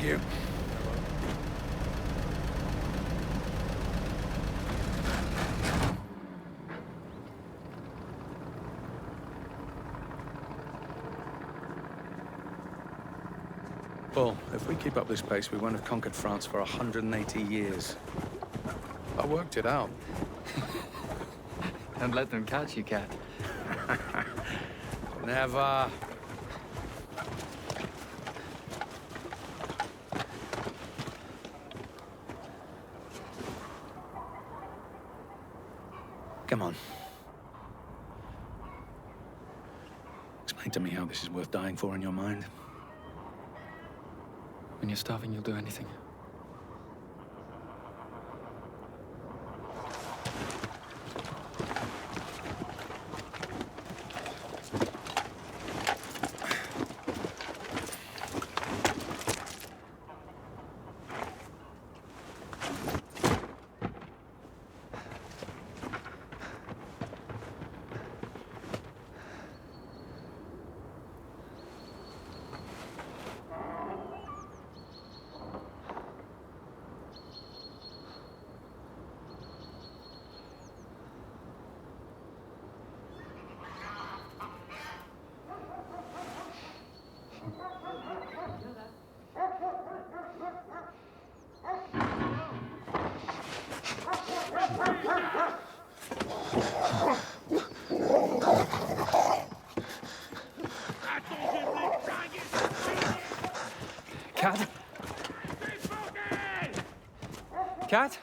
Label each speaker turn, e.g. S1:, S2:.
S1: you. Paul, if we keep up this pace, we won't have conquered France for 180 years. I worked it out.
S2: Don't let them catch you, Cat.
S1: Never. Come on. Explain to me how this is worth dying for in your mind.
S2: When you're starving, you'll do anything. Cat? Cat?